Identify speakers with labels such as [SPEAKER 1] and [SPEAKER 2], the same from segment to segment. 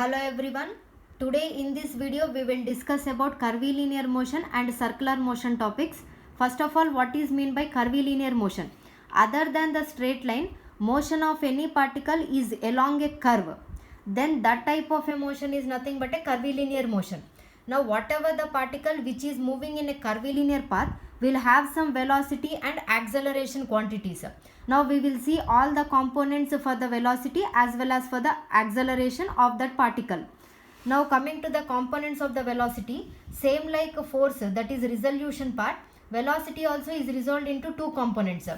[SPEAKER 1] Hello everyone. Today in this video we will discuss about curvilinear motion and circular motion topics. First of all, what is mean by curvilinear motion? Other than the straight line, motion of any particle is along a curve. Then that type of a motion is nothing but a curvilinear motion. Now whatever the particle which is moving in a curvilinear path will have some velocity and acceleration quantities. Now we will see all the components for the velocity as well as for the acceleration of that particle. Now coming to the components of the velocity, same like force, that is resolution part, velocity also is resolved into two components.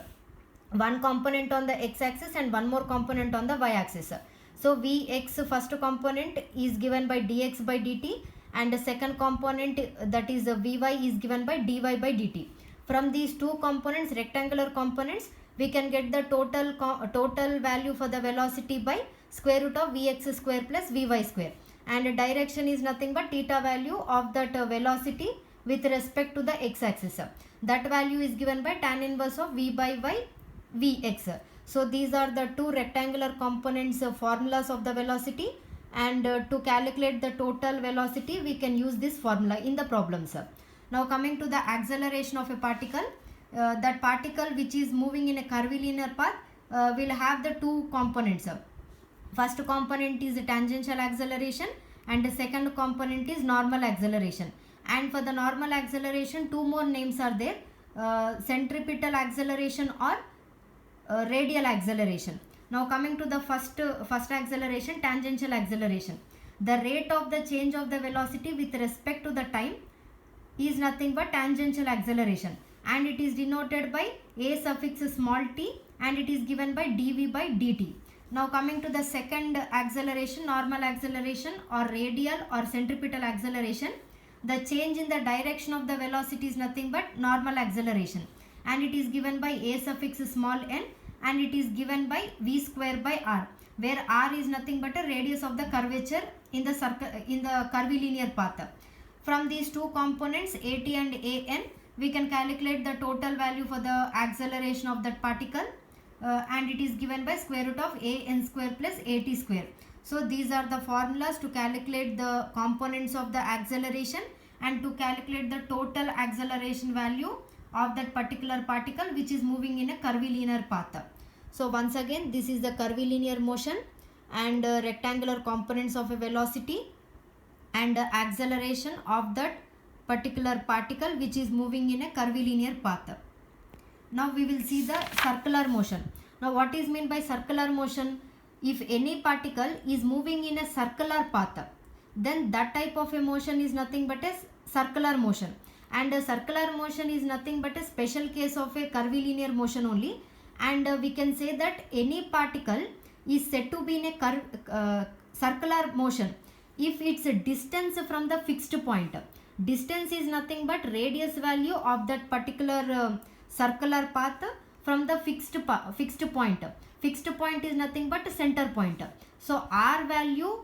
[SPEAKER 1] One component on the x-axis and one more component on the y-axis. So Vx first component is given by dx by dt, and the second component, that is Vy, is given by dy by dt. From these two components, rectangular components, we can get the total value for the velocity by square root of Vx square plus Vy square. And direction is nothing but theta value of that velocity with respect to the x-axis. That value is given by tan inverse of V by y Vx. So these are the two rectangular components formulas of the velocity, and to calculate the total velocity we can use this formula in the problems. Now coming to the acceleration of a particle, that particle which is moving in a curvilinear path will have the two components. First component is tangential acceleration and the second component is normal acceleration. And for the normal acceleration, two more names are there, centripetal acceleration or radial acceleration. Now coming to the first acceleration, tangential acceleration. The rate of the change of the velocity with respect to the time is nothing but tangential acceleration, and it is denoted by a suffix small t, and it is given by dv by dt. Now coming to the second acceleration, normal acceleration or radial or centripetal acceleration, the change in the direction of the velocity is nothing but normal acceleration, and it is given by a suffix small n, and it is given by v square by r, where r is nothing but a radius of the curvature in the curvilinear path. From these two components, at and an, we can calculate the total value for the acceleration of that particle, and it is given by square root of a n square plus at square. So these are the formulas to calculate the components of the acceleration and to calculate the total acceleration value of that particular particle which is moving in a curvilinear path. So once again, this is the curvilinear motion and rectangular components of a velocity and acceleration of that particular particle which is moving in a curvilinear path. Now we will see the circular motion. Now what is meant by circular motion? If any particle is moving in a circular path, then that type of a motion is nothing but a circular motion. And a circular motion is nothing but a special case of a curvilinear motion only. And we can say that any particle is said to be in a circular motion if its distance from the fixed point. Distance is nothing but radius value of that particular circular path from the fixed point. Fixed point is nothing but center point. So r value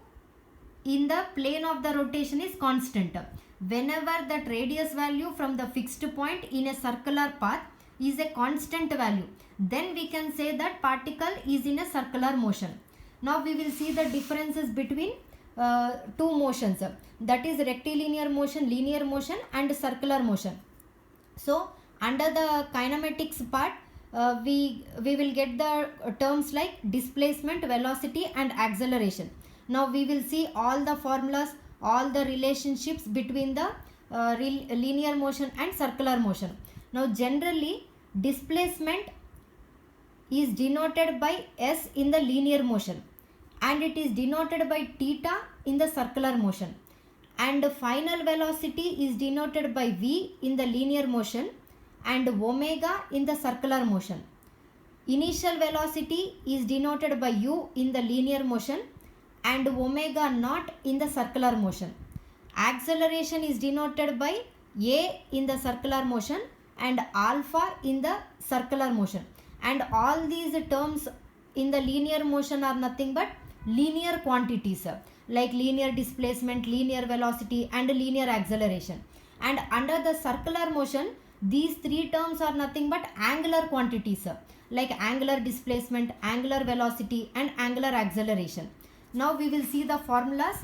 [SPEAKER 1] in the plane of the rotation is constant. Whenever that radius value from the fixed point in a circular path is a constant value, then we can say that particle is in a circular motion. Now we will see the differences between two motions, that is rectilinear motion, linear motion and circular motion. So under the kinematics part, we will get the terms like displacement, velocity and acceleration. Now we will see all the formulas, all the relationships between the linear motion and circular motion. Now generally displacement is denoted by s in the linear motion, and it is denoted by theta in the circular motion, and final velocity is denoted by v in the linear motion and omega in the circular motion. Initial velocity is denoted by u in the linear motion and omega naught in the circular motion. Acceleration is denoted by a in the circular motion and alpha in the circular motion, and all these terms in the linear motion are nothing but linear quantities like linear displacement, linear velocity and linear acceleration. And under the circular motion, these three terms are nothing but angular quantities like angular displacement, angular velocity and angular acceleration. Now we will see the formulas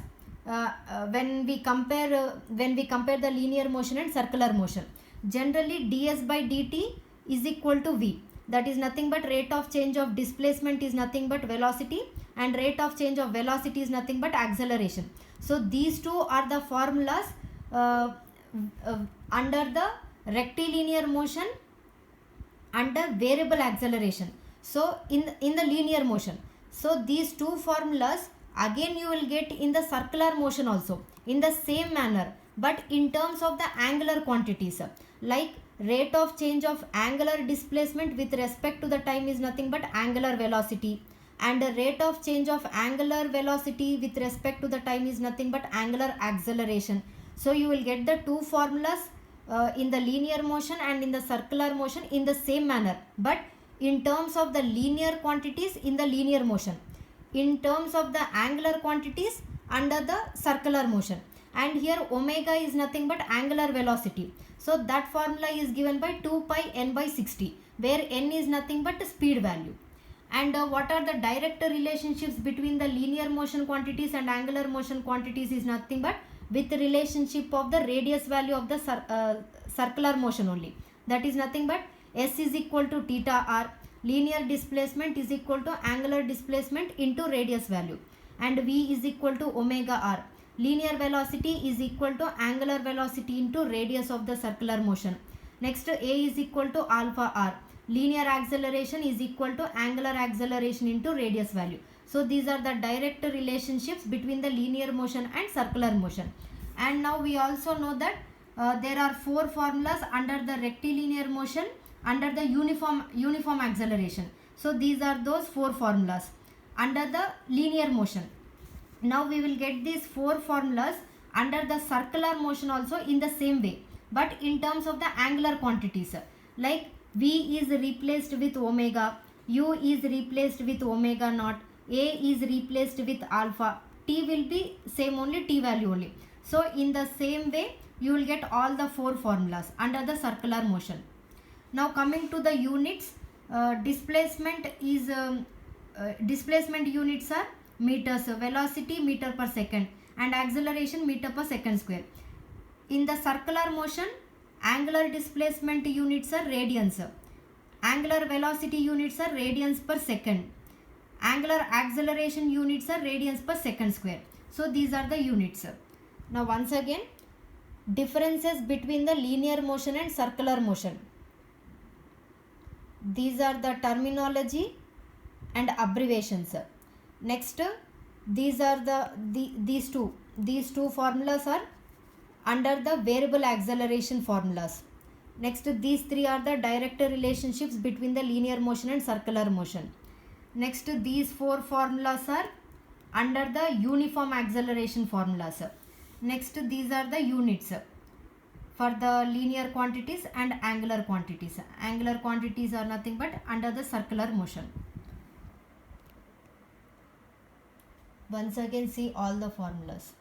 [SPEAKER 1] when we compare the linear motion and circular motion. Generally, ds by dt is equal to v. That is nothing but rate of change of displacement is nothing but velocity, and rate of change of velocity is nothing but acceleration. So these two are the formulas under the rectilinear motion under variable acceleration. So in the linear motion, so these two formulas again you will get in the circular motion also in the same manner, but in terms of the angular quantities, like rate of change of angular displacement with respect to the time is nothing but angular velocity, and the rate of change of angular velocity with respect to the time is nothing but angular acceleration. So you will get the two formulas in the linear motion and in the circular motion in the same manner, but in terms of the linear quantities in the linear motion, in terms of the angular quantities under the circular motion. And here omega is nothing but angular velocity, so that formula is given by 2 pi n by 60, where n is nothing but speed value. And what are the direct relationships between the linear motion quantities and angular motion quantities is nothing but with the relationship of the radius value of the circular motion only. That is nothing but s is equal to theta r, linear displacement is equal to angular displacement into radius value, and v is equal to omega r, linear velocity is equal to angular velocity into radius of the circular motion. Next, a is equal to alpha r, linear acceleration is equal to angular acceleration into radius value. So these are the direct relationships between the linear motion and circular motion. And now we also know that there are four formulas under the rectilinear motion under the uniform acceleration. So these are those four formulas under the linear motion. Now we will get these four formulas under the circular motion also in the same way, but in terms of the angular quantities, like v is replaced with omega, u is replaced with omega naught, a is replaced with alpha, t will be same only, t value only. So in the same way you will get all the four formulas under the circular motion. Now coming to the units, displacement units are meters, velocity meter per second, and acceleration meter per second square. In the circular motion, angular displacement units are radians, angular velocity units are radians per second, angular acceleration units are radians per second square. So these are the units. Now once again, differences between the linear motion and circular motion. These are the terminology and abbreviations. Next, these are these two formulas are under the variable acceleration formulas. Next, these three are the direct relationships between the linear motion and circular motion. Next, these four formulas are under the uniform acceleration formulas. Next, these are the units for the linear quantities and angular quantities. Angular quantities are nothing but under the circular motion. Once again, see all the formulas.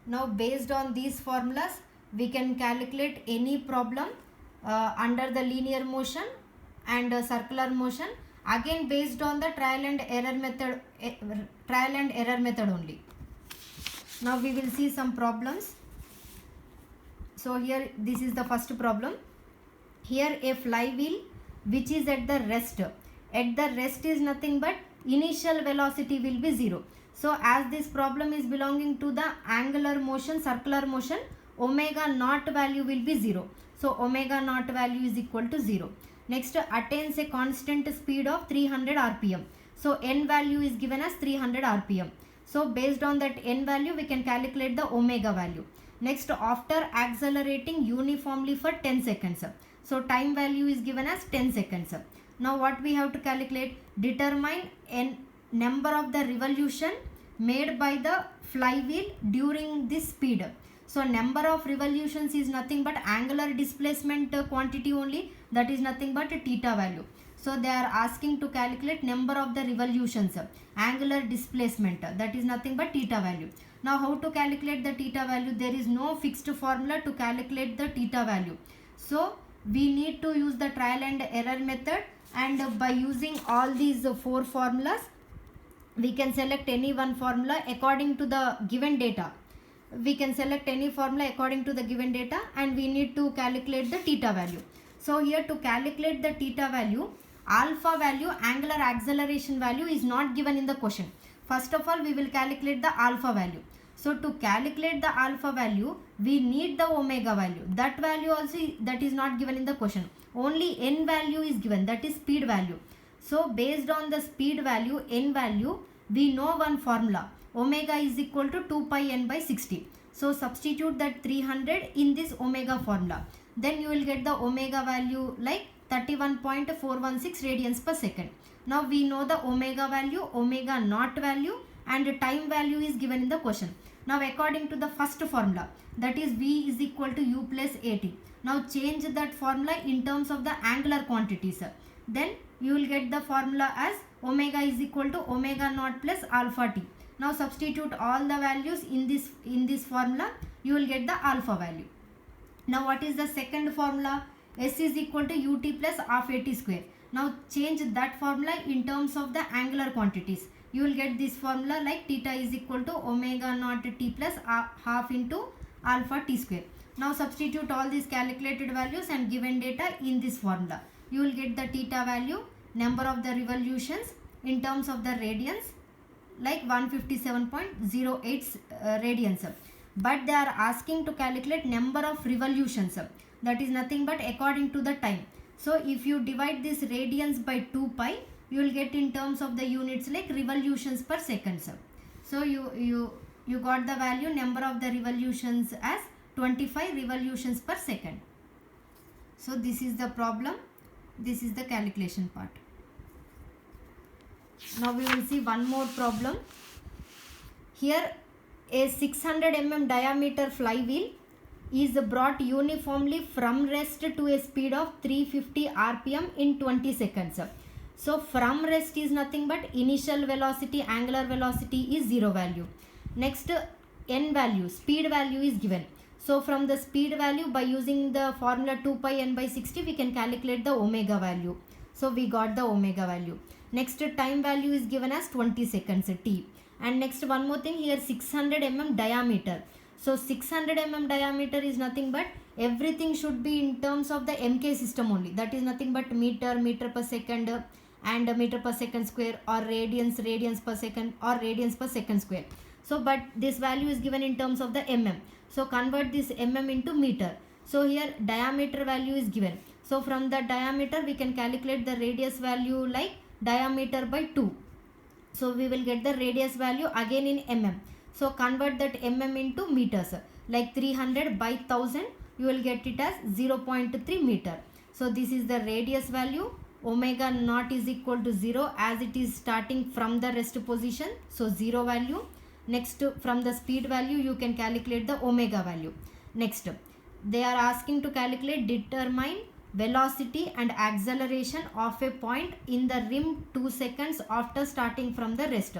[SPEAKER 1] Now based on these formulas, we can calculate any problem under the linear motion and circular motion, again based on the trial and error method only. Now we will see some problems. So here this is the first problem. Here a flywheel which is at the rest is nothing but initial velocity will be 0. So as this problem is belonging to the angular motion, circular motion, omega naught value will be 0. So omega naught value is equal to 0. Next, attains a constant speed of 300 rpm. So n value is given as 300 rpm. So based on that n value, we can calculate the omega value. Next, after accelerating uniformly for 10 seconds. So time value is given as 10 seconds. Now what we have to calculate? Determine n number of the revolution made by the flywheel during this speed. So number of revolutions is nothing but angular displacement quantity only, that is nothing but a theta value. So they are asking to calculate number of the revolutions, angular displacement, that is nothing but theta value. Now how to calculate the theta value? There is no fixed formula to calculate the theta value. So we need to use the trial and error method, and by using all these four formulas we can select any one formula according to the given data. We can select any formula according to the given data, and we need to calculate the theta value. So here, to calculate the theta value, alpha value, angular acceleration value is not given in the question. First of all, we will calculate the alpha value. So to calculate the alpha value, we need the omega value. That value also that is not given in the question. Only n value is given, that is speed value. So based on the speed value, n value, we know one formula. Omega is equal to 2 pi n by 60. So substitute that 300 in this omega formula. Then you will get the omega value like 31.416 radians per second. Now we know the omega value, omega naught value, and time value is given in the question. Now according to the first formula, that is V is equal to U plus AT. Now change that formula in terms of the angular quantities. Then you will get the formula as omega is equal to omega naught plus alpha t. Now substitute all the values in this formula, you will get the alpha value. Now what is the second formula? S is equal to ut plus half at square. Now change that formula in terms of the angular quantities. You will get this formula like theta is equal to omega naught t plus half into alpha t square. Now substitute all these calculated values and given data in this formula. You will get the theta value, number of the revolutions in terms of the radians, like 157.08 radians. But they are asking to calculate number of revolutions. That is nothing but according to the time. So if you divide this radians by 2 pi, you will get in terms of the units like revolutions per second. So you got the value number of the revolutions as 25 revolutions per second. So this is the problem. This is the calculation part. Now we will see one more problem. Here a 600 mm diameter flywheel is brought uniformly from rest to a speed of 350 rpm in 20 seconds. So from rest is nothing but initial velocity, angular velocity is 0 value. Next n value, speed value is given. So from the speed value, by using the formula 2 pi n by 60, we can calculate the omega value. So we got the omega value. Next time value is given as 20 seconds t. And next one more thing, here 600 mm diameter. So 600 mm diameter is nothing but everything should be in terms of the MK system only. That is nothing but meter, meter per second, and meter per second square, or radians, radians per second, or radians per second square. So but this value is given in terms of the mm. So convert this mm into meter. So here diameter value is given. So from the diameter we can calculate the radius value like diameter by 2. So we will get the radius value again in mm. So convert that mm into meters, like 300 by 1000, you will get it as 0.3 meter. So this is the radius value. Omega naught is equal to 0 as it is starting from the rest position. So 0 value. Next, from the speed value you can calculate the omega value. Next, they are asking to calculate, determine velocity and acceleration of a point in the rim 2 seconds after starting from the rest.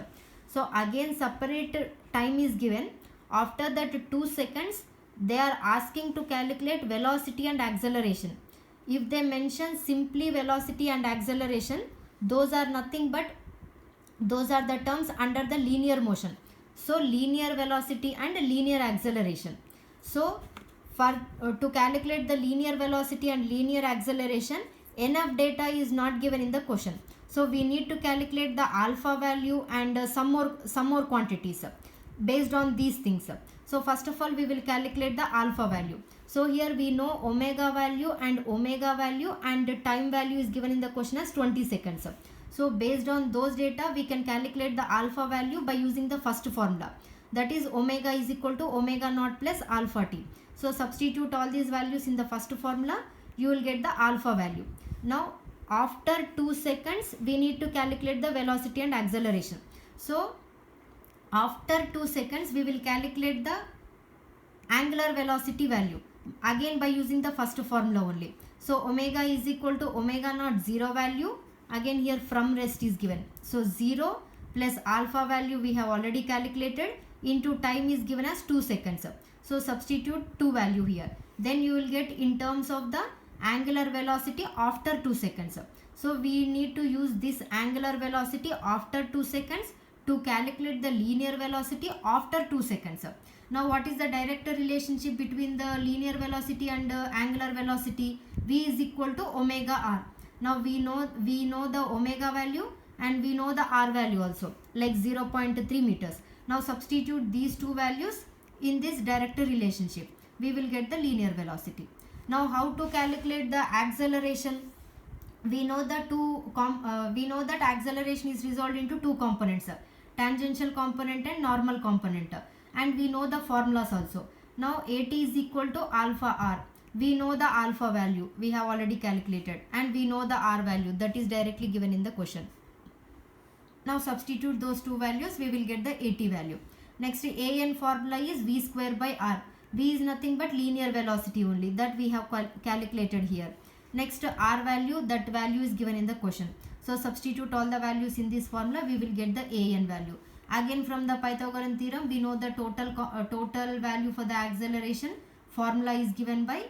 [SPEAKER 1] So again separate time is given. After that 2 seconds they are asking to calculate velocity and acceleration. If they mention simply velocity and acceleration, those are nothing but those are the terms under the linear motion. So linear velocity and linear acceleration. So to calculate the linear velocity and linear acceleration, enough data is not given in the question. So we need to calculate the alpha value and some more quantities based on these things. So first of all we will calculate the alpha value. So here we know omega value and time value is given in the question as 20 seconds. So based on those data we can calculate the alpha value by using the first formula, that is omega is equal to omega naught plus alpha t. So substitute all these values in the first formula, you will get the alpha value. Now after 2 seconds we need to calculate the velocity and acceleration. So after 2 seconds we will calculate the angular velocity value again by using the first formula only. So omega is equal to omega naught 0 value, again here from rest is given. So 0 plus alpha value we have already calculated into time is given as 2 seconds. So substitute 2 value here. Then you will get in terms of the angular velocity after 2 seconds. So we need to use this angular velocity after 2 seconds to calculate the linear velocity after 2 seconds. Now what is the direct relationship between the linear velocity and angular velocity? V is equal to omega r. Now we know the omega value and we know the r value also, like 0.3 meters. Now substitute these two values in this direct relationship. We will get the linear velocity. Now how to calculate the acceleration? We know that acceleration is resolved into two components, tangential component and normal component, and we know the formulas also. Now at is equal to alpha r. We know the alpha value, we have already calculated, and we know the r value, that is directly given in the question. Now substitute those two values, we will get the at value. Next, an formula is v square by r. V is nothing but linear velocity only, that we have calculated here. Next, r value, that value is given in the question. So substitute all the values in this formula, we will get the an value. Again, from the Pythagorean theorem, we know the total value for the acceleration. Formula is given by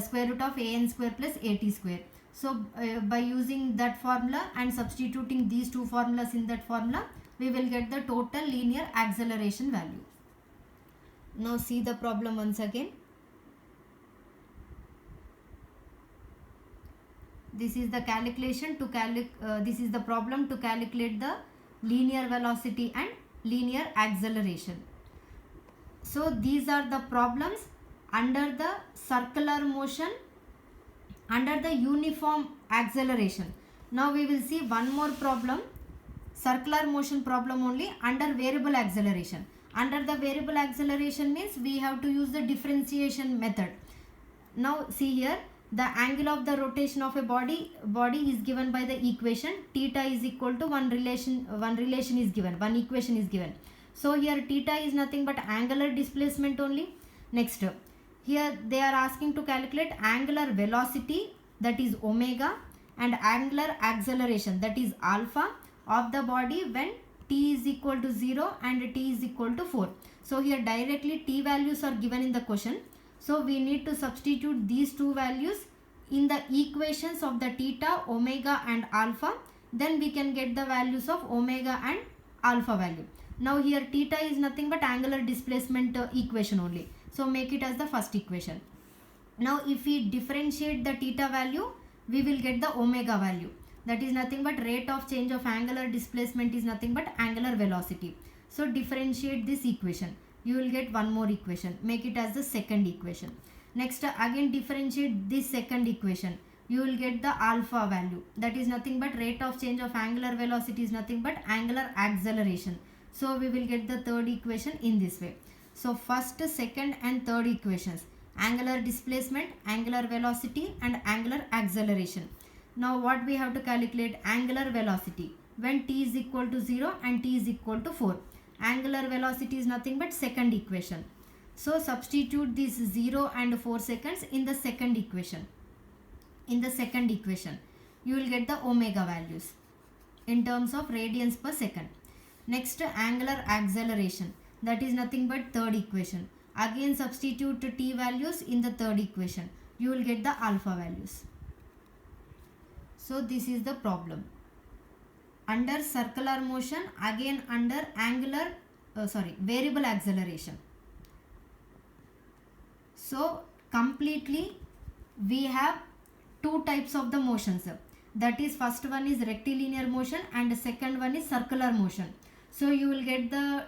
[SPEAKER 1] square root of an square plus at square. So by using that formula and substituting these two formulas in that formula, we will get the total linear acceleration value. Now see the problem once again. This is the calculation to this is the problem to calculate the linear velocity and linear acceleration. So these are the problems under the circular motion, under the uniform acceleration. Now we will see one more problem, circular motion problem only, under variable acceleration. Under the variable acceleration means we have to use the differentiation method. Now see here, the angle of the rotation of a body is given by the equation theta is equal to one equation is given. So here theta is nothing but angular displacement only. Next, here they are asking to calculate angular velocity, that is omega, and angular acceleration, that is alpha, of the body when t is equal to 0 and t is equal to 4. So here directly t values are given in the question. So we need to substitute these two values in the equations of the theta, omega and alpha. Then we can get the values of omega and alpha value. Now here theta is nothing but angular displacement equation only. So make it as the first equation. Now if we differentiate the theta value, we will get the omega value. That is nothing but rate of change of angular displacement is nothing but angular velocity. So differentiate this equation. You will get one more equation. Make it as the second equation. Next, again differentiate this second equation. You will get the alpha value. That is nothing but rate of change of angular velocity is nothing but angular acceleration. So we will get the third equation in this way. So first, second and third equations, angular displacement, angular velocity and angular acceleration. Now what we have to calculate? Angular velocity when t is equal to 0 and t is equal to 4. Angular velocity is nothing but second equation. So substitute this 0 and 4 seconds in the second equation. In the second equation, you will get the omega values in terms of radians per second. Next, angular acceleration, that is nothing but third equation. Again substitute t values in the third equation. You will get the alpha values. So this is the problem. Under circular motion, again under variable acceleration. So completely we have two types of the motions. That is, first one is rectilinear motion and the second one is circular motion. So you will get the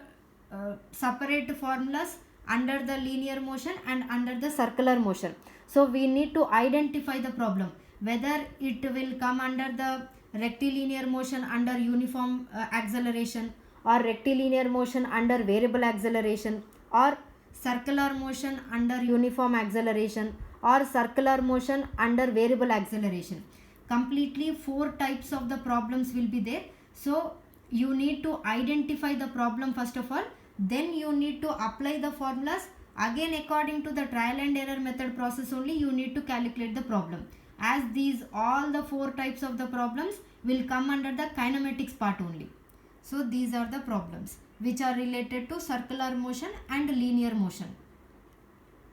[SPEAKER 1] separate formulas under the linear motion and under the circular motion. So we need to identify the problem, whether it will come under the rectilinear motion under uniform acceleration, or rectilinear motion under variable acceleration, or circular motion under uniform acceleration, or circular motion under variable acceleration. Completely 4 types of the problems will be there. So you need to identify the problem first of all, then you need to apply the formulas. Again, according to the trial and error method process only, you need to calculate the problem, as these all the 4 types of the problems will come under the kinematics part only. So these are the problems which are related to circular motion and linear motion.